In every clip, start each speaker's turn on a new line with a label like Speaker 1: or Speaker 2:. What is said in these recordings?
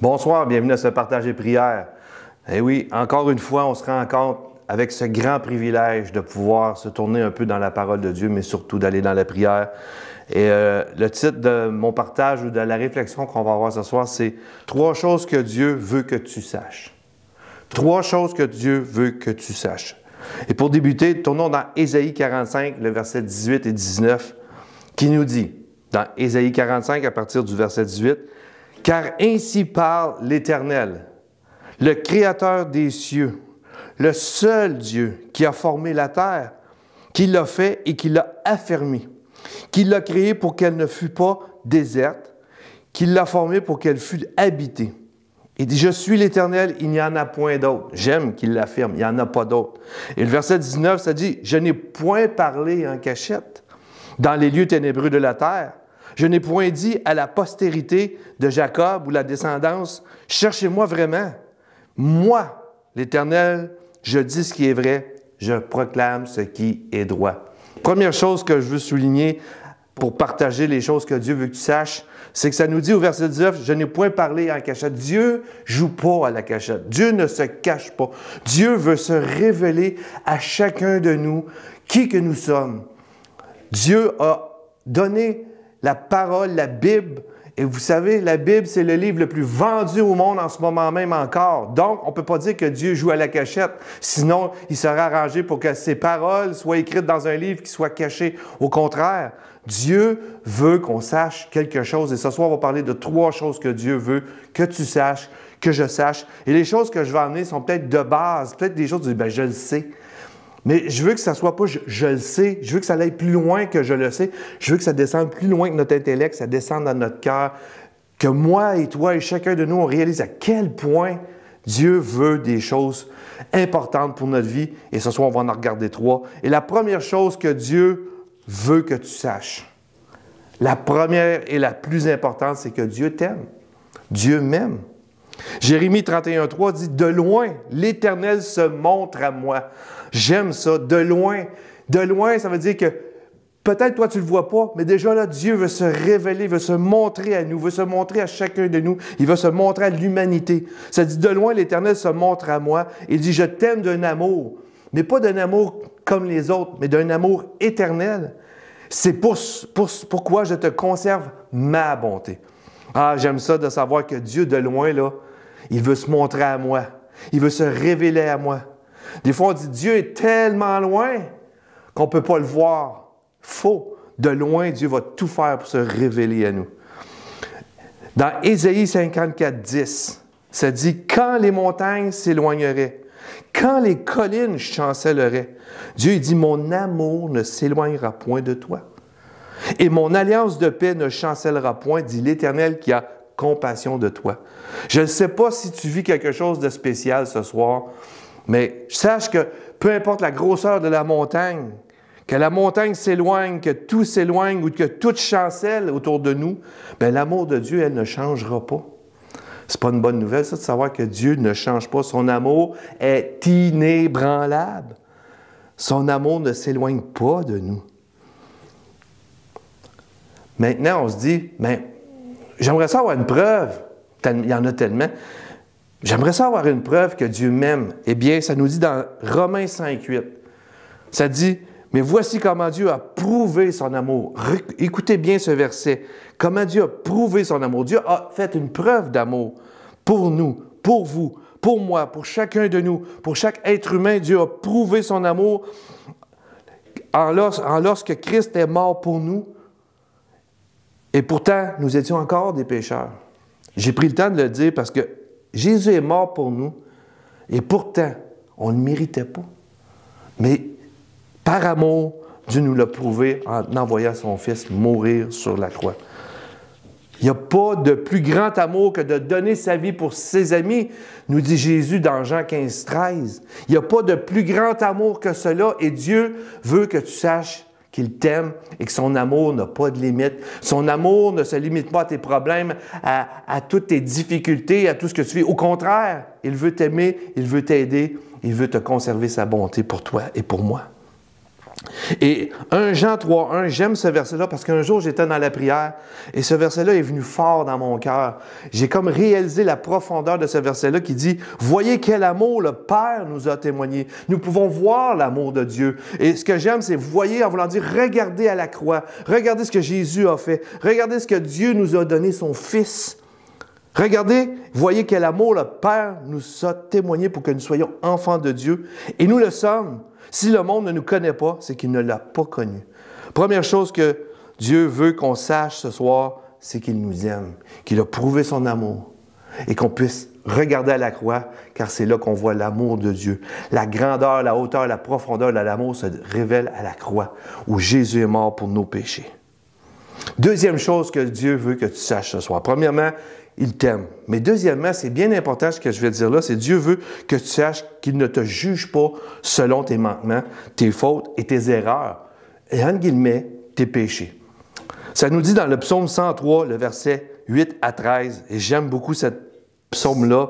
Speaker 1: Bonsoir, bienvenue à ce partage et prière. Et oui, encore une fois, on se rend compte avec ce grand privilège de pouvoir se tourner un peu dans la parole de Dieu, mais surtout d'aller dans la prière. Et le titre de mon partage ou de la réflexion qu'on va avoir ce soir, c'est « Trois choses que Dieu veut que tu saches ». Trois choses que Dieu veut que tu saches. Et pour débuter, tournons dans Ésaïe 45, le verset 18 et 19, qui nous dit, dans Ésaïe 45, à partir du verset 18, « Car ainsi parle l'Éternel, le Créateur des cieux, le seul Dieu qui a formé la terre, qui l'a fait et qui l'a affermi, qui l'a créée pour qu'elle ne fût pas déserte, qui l'a formée pour qu'elle fût habitée. Il dit, « Je suis l'Éternel, il n'y en a point d'autre. » J'aime qu'il l'affirme, il n'y en a pas d'autre. Et le verset 19, ça dit, « Je n'ai point parlé en cachette dans les lieux ténébreux de la terre. Je n'ai point dit à la postérité de Jacob ou la descendance, « Cherchez-moi vraiment. » Moi, l'Éternel, je dis ce qui est vrai, je proclame ce qui est droit. Première chose que je veux souligner pour partager les choses que Dieu veut que tu saches, c'est que ça nous dit au verset 19, « Je n'ai point parlé en cachette. » Dieu ne joue pas à la cachette. Dieu ne se cache pas. Dieu veut se révéler à chacun de nous, qui que nous sommes. Dieu a donné la parole, la Bible. Et vous savez, la Bible, c'est le livre le plus vendu au monde en ce moment même encore. Donc, on ne peut pas dire que Dieu joue à la cachette. Sinon, il serait arrangé pour que ses paroles soient écrites dans un livre qui soit caché. Au contraire, Dieu veut qu'on sache quelque chose. Et ce soir, on va parler de trois choses que Dieu veut que tu saches, que je sache. Et les choses que je vais amener sont peut-être de base, peut-être des choses où je le sais. Mais je veux que ça ne soit pas je le sais, je veux que ça aille plus loin que je le sais, je veux que ça descende plus loin que notre intellect, que ça descende dans notre cœur, que moi et toi et chacun de nous, on réalise à quel point Dieu veut des choses importantes pour notre vie. Et ce soir, on va en regarder trois. Et la première chose que Dieu veut que tu saches, la première et la plus importante, c'est que Dieu t'aime. Dieu m'aime. Jérémie 31,3 dit « De loin, l'Éternel se montre à moi. » J'aime ça, de loin. De loin, ça veut dire que peut-être toi tu ne le vois pas, mais déjà là, Dieu veut se révéler, veut se montrer à nous, veut se montrer à chacun de nous. Il veut se montrer à l'humanité. Ça dit « De loin, l'Éternel se montre à moi. » Il dit « Je t'aime d'un amour. » Mais pas d'un amour comme les autres, mais d'un amour éternel. C'est pourquoi je te conserve ma bonté. Ah, j'aime ça de savoir que Dieu, de loin, là, il veut se montrer à moi. Il veut se révéler à moi. Des fois, on dit Dieu est tellement loin qu'on ne peut pas le voir. Faux. De loin, Dieu va tout faire pour se révéler à nous. Dans Ésaïe 54, 10, ça dit « Quand les montagnes s'éloigneraient, quand les collines chancelleraient, Dieu il dit « Mon amour ne s'éloignera point de toi. Et mon alliance de paix ne chancellera point, dit l'Éternel qui a compassion de toi. » Je ne sais pas si tu vis quelque chose de spécial ce soir, mais sache que peu importe la grosseur de la montagne, que la montagne s'éloigne, que tout s'éloigne ou que tout chancelle autour de nous, bien, l'amour de Dieu, elle ne changera pas. C'est pas une bonne nouvelle, ça, de savoir que Dieu ne change pas. Son amour est inébranlable. Son amour ne s'éloigne pas de nous. Maintenant, on se dit, mais j'aimerais ça avoir une preuve. Il y en a tellement. J'aimerais ça avoir une preuve que Dieu m'aime. Eh bien, ça nous dit dans Romains 5,8. Ça dit, mais voici comment Dieu a prouvé son amour. Écoutez bien ce verset. Comment Dieu a prouvé son amour. Dieu a fait une preuve d'amour pour nous, pour vous, pour moi, pour chacun de nous, pour chaque être humain. Dieu a prouvé son amour lorsque Christ est mort pour nous. Et pourtant, nous étions encore des pécheurs. J'ai pris le temps de le dire parce que Jésus est mort pour nous et pourtant, on ne méritait pas. Mais par amour, Dieu nous l'a prouvé en envoyant son Fils mourir sur la croix. Il n'y a pas de plus grand amour que de donner sa vie pour ses amis, nous dit Jésus dans Jean 15, 13. Il n'y a pas de plus grand amour que cela et Dieu veut que tu saches qu'il t'aime et que son amour n'a pas de limite. Son amour ne se limite pas à tes problèmes, à toutes tes difficultés, à tout ce que tu vis. Au contraire, il veut t'aimer, il veut t'aider, il veut te conserver sa bonté pour toi et pour moi. Et 1 Jean 3,1, j'aime ce verset-là parce qu'un jour, j'étais dans la prière et ce verset-là est venu fort dans mon cœur. J'ai comme réalisé la profondeur de ce verset-là qui dit « Voyez quel amour le Père nous a témoigné. » Nous pouvons voir l'amour de Dieu. Et ce que j'aime, c'est « Voyez » en voulant dire « Regardez à la croix. Regardez ce que Jésus a fait. Regardez ce que Dieu nous a donné, son Fils. » Regardez, voyez quel amour le Père nous a témoigné pour que nous soyons enfants de Dieu. Et nous le sommes. Si le monde ne nous connaît pas, c'est qu'il ne l'a pas connu. Première chose que Dieu veut qu'on sache ce soir, c'est qu'il nous aime, qu'il a prouvé son amour et qu'on puisse regarder à la croix, car c'est là qu'on voit l'amour de Dieu. La grandeur, la hauteur, la profondeur de l'amour se révèle à la croix, où Jésus est mort pour nos péchés. Deuxième chose que Dieu veut que tu saches ce soir. Premièrement, il t'aime. Mais deuxièmement, c'est bien important ce que je vais te dire là, c'est Dieu veut que tu saches qu'il ne te juge pas selon tes manquements, tes fautes et tes erreurs. Et entre guillemets, tes péchés. Ça nous dit dans le psaume 103, le verset 8 à 13, et j'aime beaucoup cette psaume-là.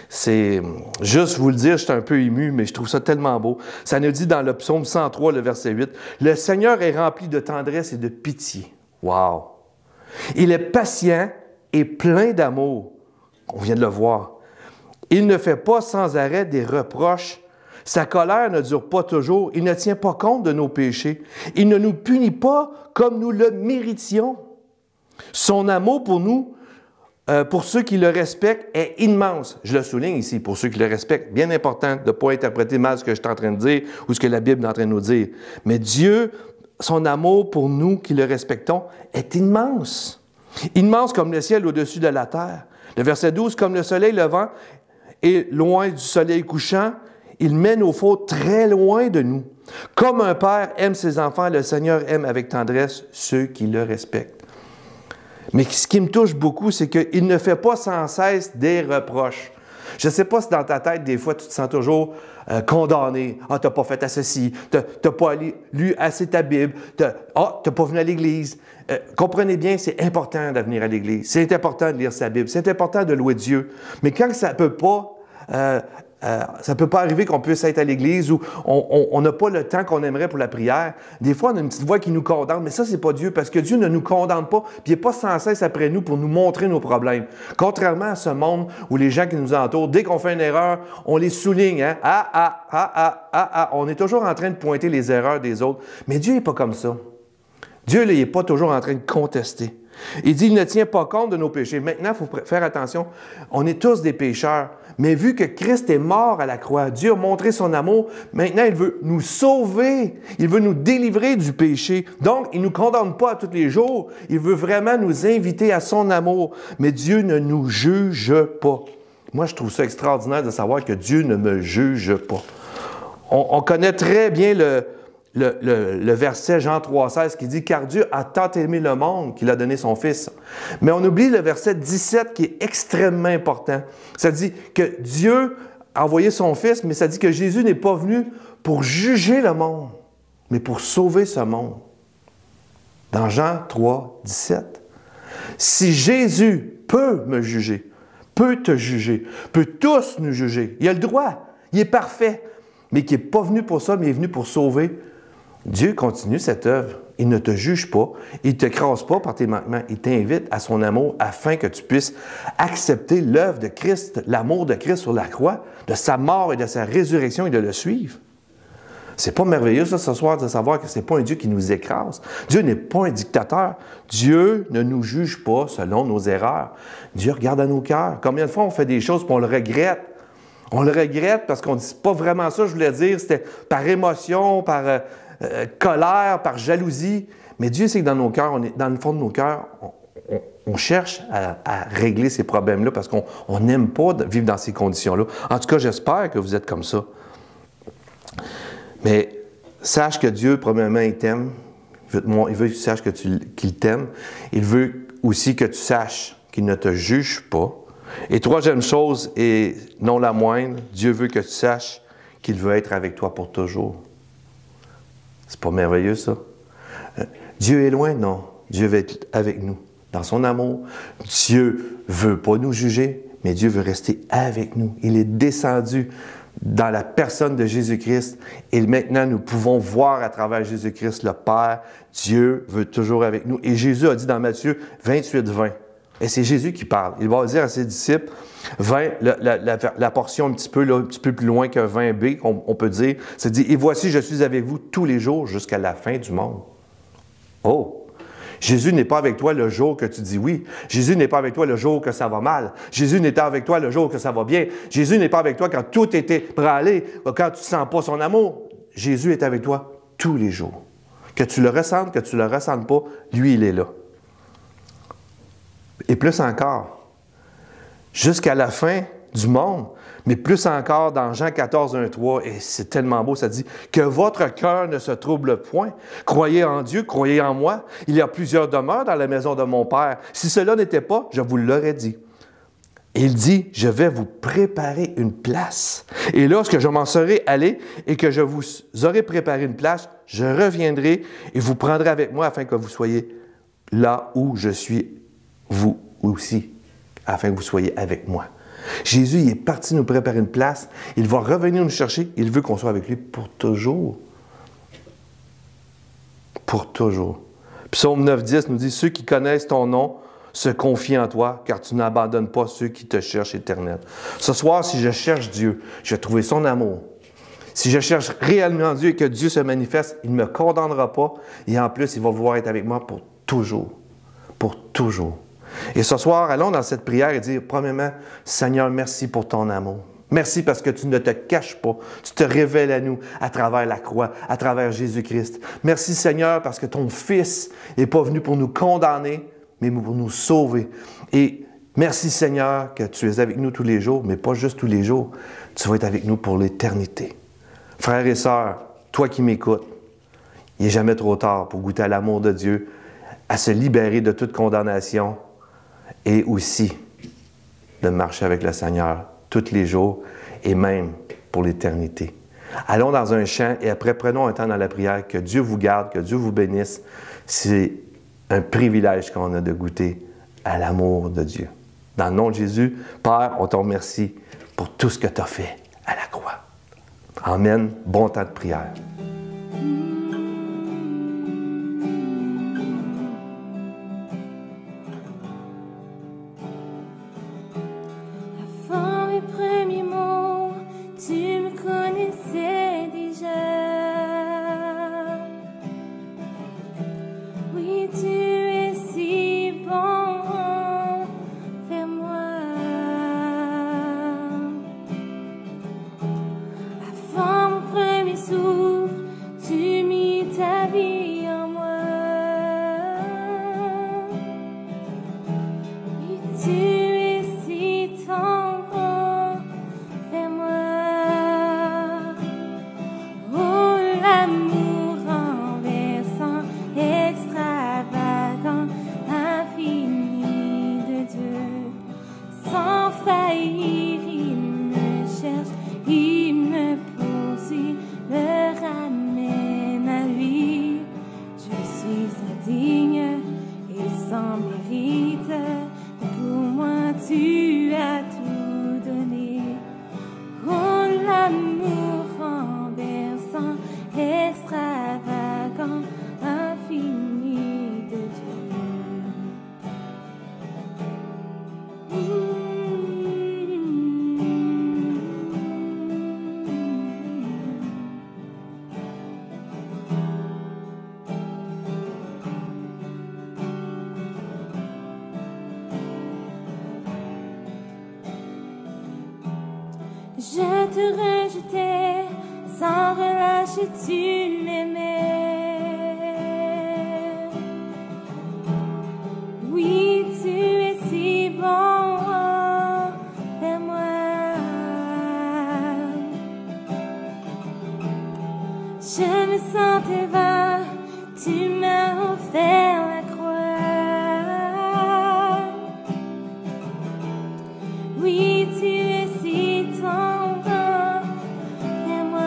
Speaker 1: C'est juste vous le dire, je suis un peu ému, mais je trouve ça tellement beau. Ça nous dit dans le psaume 103, le verset 8, « Le Seigneur est rempli de tendresse et de pitié. » Wow! Il est patient et plein d'amour. On vient de le voir. Il ne fait pas sans arrêt des reproches. Sa colère ne dure pas toujours. Il ne tient pas compte de nos péchés. Il ne nous punit pas comme nous le méritions. Son amour pour nous, pour ceux qui le respectent, est immense. Je le souligne ici, pour ceux qui le respectent. Bien important de ne pas interpréter mal ce que je suis en train de dire ou ce que la Bible est en train de nous dire. Mais Dieu, son amour pour nous qui le respectons, est immense. Immense comme le ciel au-dessus de la terre. Le verset 12, comme le soleil levant est loin du soleil couchant, il mène nos fautes très loin de nous. Comme un père aime ses enfants, le Seigneur aime avec tendresse ceux qui le respectent. Mais ce qui me touche beaucoup, c'est qu'il ne fait pas sans cesse des reproches. Je ne sais pas si dans ta tête, des fois, tu te sens toujours condamné. « Ah, tu n'as pas fait à ceci. Tu n'as pas lu assez ta Bible. Tu n'as pas venu à l'Église. » Comprenez bien, c'est important de venir à l'Église. C'est important de lire sa Bible. C'est important de louer Dieu. Mais quand ça ne peut pas arriver qu'on puisse être à l'Église ou on n'a pas le temps qu'on aimerait pour la prière. Des fois, on a une petite voix qui nous condamne, mais ça, c'est pas Dieu, parce que Dieu ne nous condamne pas, puis il n'est pas sans cesse après nous pour nous montrer nos problèmes. Contrairement à ce monde où les gens qui nous entourent, dès qu'on fait une erreur, on les souligne. Hein? On est toujours en train de pointer les erreurs des autres. Mais Dieu n'est pas comme ça. Dieu, il n'est pas toujours en train de contester. Il dit, il ne tient pas compte de nos péchés. Maintenant, il faut faire attention. On est tous des pécheurs. Mais vu que Christ est mort à la croix, Dieu a montré son amour. Maintenant, il veut nous sauver. Il veut nous délivrer du péché. Donc, il ne nous condamne pas à tous les jours. Il veut vraiment nous inviter à son amour. Mais Dieu ne nous juge pas. Moi, je trouve ça extraordinaire de savoir que Dieu ne me juge pas. On connaît très bien le verset Jean 3,16 qui dit « Car Dieu a tant aimé le monde qu'il a donné son Fils. » Mais on oublie le verset 17 qui est extrêmement important. Ça dit que Dieu a envoyé son Fils, mais ça dit que Jésus n'est pas venu pour juger le monde, mais pour sauver ce monde. Dans Jean 3, 17. Si Jésus peut me juger, peut te juger, peut tous nous juger, il a le droit, il est parfait, mais qui n'est pas venu pour ça, mais il est venu pour sauver. Dieu continue cette œuvre. Il ne te juge pas. Il ne t'écrase pas par tes manquements. Il t'invite à son amour afin que tu puisses accepter l'œuvre de Christ, l'amour de Christ sur la croix, de sa mort et de sa résurrection et de le suivre. C'est pas merveilleux, ça, ce soir, de savoir que ce n'est pas un Dieu qui nous écrase. Dieu n'est pas un dictateur. Dieu ne nous juge pas selon nos erreurs. Dieu regarde à nos cœurs. Combien de fois on fait des choses et on le regrette? On le regrette parce qu'on ne dit pas vraiment ça, je voulais dire. C'était par émotion, par colère, par jalousie. Mais Dieu sait que dans nos cœurs, dans le fond de nos cœurs, on cherche à régler ces problèmes-là parce qu'on n'aime pas vivre dans ces conditions-là. En tout cas, j'espère que vous êtes comme ça. Mais sache que Dieu, premièrement, il t'aime. Il veut que tu saches qu'il t'aime. Il veut aussi que tu saches qu'il ne te juge pas. Et troisième chose, et non la moindre, Dieu veut que tu saches qu'il veut être avec toi pour toujours. C'est pas merveilleux, ça? Dieu est loin? Non. Dieu veut être avec nous. Dans son amour, Dieu ne veut pas nous juger, mais Dieu veut rester avec nous. Il est descendu dans la personne de Jésus-Christ. Et maintenant, nous pouvons voir à travers Jésus-Christ le Père. Dieu veut toujours avec nous. Et Jésus a dit dans Matthieu 28, 20. Et c'est Jésus qui parle. Il va dire à ses disciples, 20, la portion un petit peu plus loin que 20b, on peut dire, c'est dit, « Et voici, je suis avec vous tous les jours jusqu'à la fin du monde. » Oh! Jésus n'est pas avec toi le jour que tu dis oui. Jésus n'est pas avec toi le jour que ça va mal. Jésus n'est pas avec toi le jour que ça va bien. Jésus n'est pas avec toi quand tout était prêt à aller, quand tu ne sens pas son amour. Jésus est avec toi tous les jours. Que tu le ressentes, que tu ne le ressentes pas, lui, il est là. Et plus encore, jusqu'à la fin du monde, mais plus encore dans Jean 14, 1, 3, et c'est tellement beau, ça dit « Que votre cœur ne se trouble point. Croyez en Dieu, croyez en moi. Il y a plusieurs demeures dans la maison de mon Père. Si cela n'était pas, je vous l'aurais dit. » Et il dit « Je vais vous préparer une place. Et lorsque je m'en serai allé et que je vous aurai préparé une place, je reviendrai et vous prendrai avec moi afin que vous soyez là où je suis, vous aussi, afin que vous soyez avec moi. » Jésus, il est parti nous préparer une place. Il va revenir nous chercher. Il veut qu'on soit avec lui pour toujours. Pour toujours. Psaume 9, 10 nous dit « Ceux qui connaissent ton nom se confient en toi, car tu n'abandonnes pas ceux qui te cherchent, Éternel. » Ce soir, si je cherche Dieu, je vais trouver son amour. Si je cherche réellement Dieu et que Dieu se manifeste, il ne me condamnera pas. Et en plus, il va vouloir être avec moi pour toujours. Pour toujours. Et ce soir, allons dans cette prière et dire, premièrement, Seigneur, merci pour ton amour. Merci parce que tu ne te caches pas. Tu te révèles à nous à travers la croix, à travers Jésus-Christ. Merci, Seigneur, parce que ton Fils n'est pas venu pour nous condamner, mais pour nous sauver. Et merci, Seigneur, que tu es avec nous tous les jours, mais pas juste tous les jours. Tu vas être avec nous pour l'éternité. Frères et sœurs, toi qui m'écoutes, il n'est jamais trop tard pour goûter à l'amour de Dieu, à se libérer de toute condamnation, et aussi de marcher avec le Seigneur tous les jours et même pour l'éternité. Allons dans un chant et après prenons un temps dans la prière. Que Dieu vous garde, que Dieu vous bénisse. C'est un privilège qu'on a de goûter à l'amour de Dieu. Dans le nom de Jésus, Père, on te remercie pour tout ce que tu as fait à la croix. Amen. Bon temps de prière.
Speaker 2: Je te rejetais, sans relâche tu m'aimais. Oui, tu es si bon vers moi. Je me sentais vain, tu m'as offert la croix. Oui, tu es si tendre vers moi.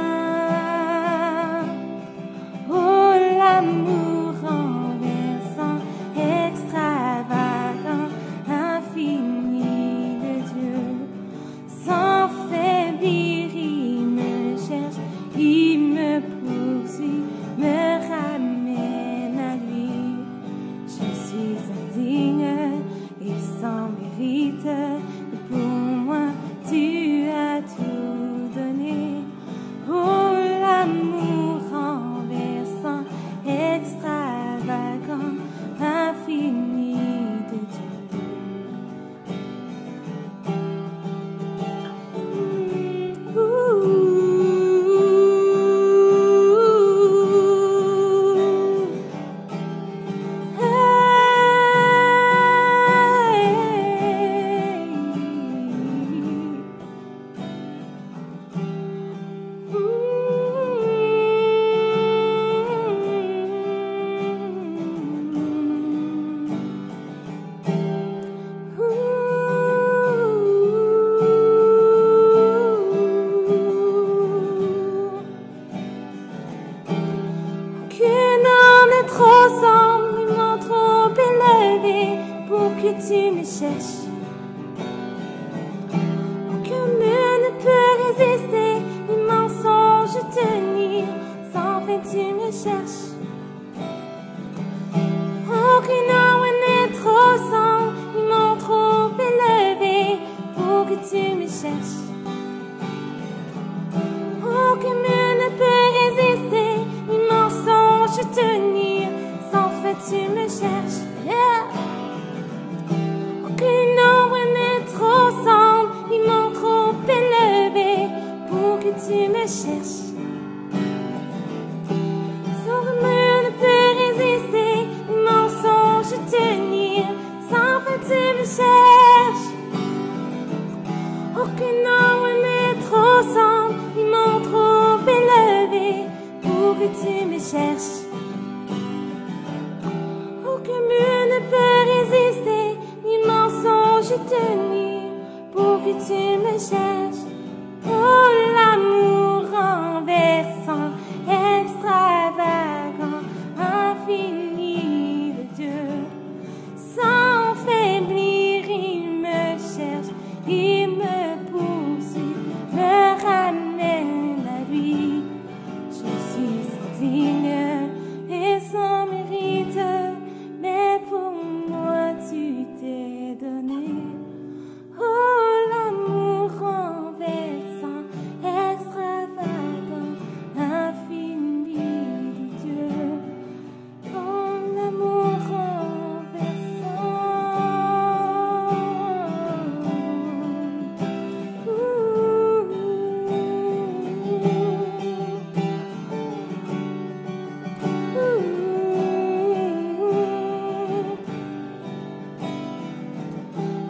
Speaker 2: Oh, l'amour renversant, extravagant, infini de Dieu, sans faiblir, il résister, ni mensonge tenir, sans fin tu me cherches. Aucune ombre n'est trop sombre, ni mon trop élevé, pour que tu me cherches. Aucun mur ne peut résister, ni mensonge tenir, sans fin tu me cherches. Yeah. Aucune ombre n'est trop sombre, ni mon trop élevé, pour que tu me cherches. Aucun mur ne peut résister, ni mensonge tenir, sans fin tu me cherches. Aucune ombre n'est trop sombre, ni mon trop élevé, pour que tu me cherches. Aucun mur ne peut résister, ni mensonge tenir, pour que tu me cherches. Oh, l'amour renversant, extravagant, infini de Dieu. Sans faiblir, il me cherche, il me poursuit, me ramène à lui. Je suis digne et sans mérite, mais pour moi tu t'es donné. Oh, l'amour renversant, extravagant, infini de Dieu. Oh, l'amour renversant.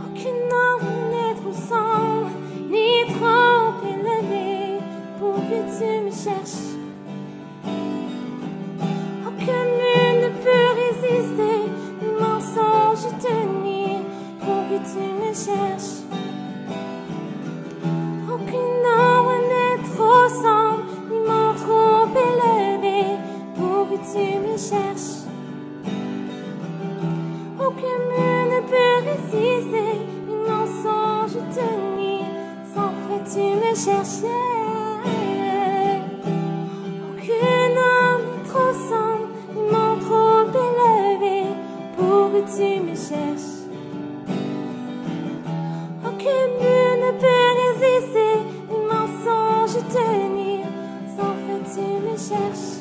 Speaker 2: Aucune ombre n'est trop sombre, ni trop élevée, pour que tu me cherches. Aucun mur ne peut résister, ni mensonge tenir, pour que tu me cherches. Aucune ombre n'est trop sombre, ni mon trop élevé, pour que tu me cherches. Aucun mur ne peut résister, ni mensonge tenir, sans fin tu me cherches. Aucune ombre n'est trop sombre, ni mon trop élevé, pour que tu me cherches. Aucun mur ne peut résister, ni mensonge tenir, sans fin tu me cherches.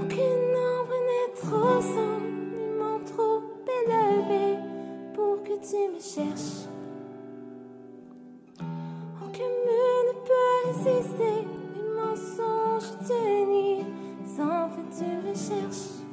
Speaker 2: Aucune ombre n'est trop sombre, ni mon trop élevé, pour que tu me cherches. Aucun mur ne peut résister, ni mensonge tenir, sans fin tu me cherches.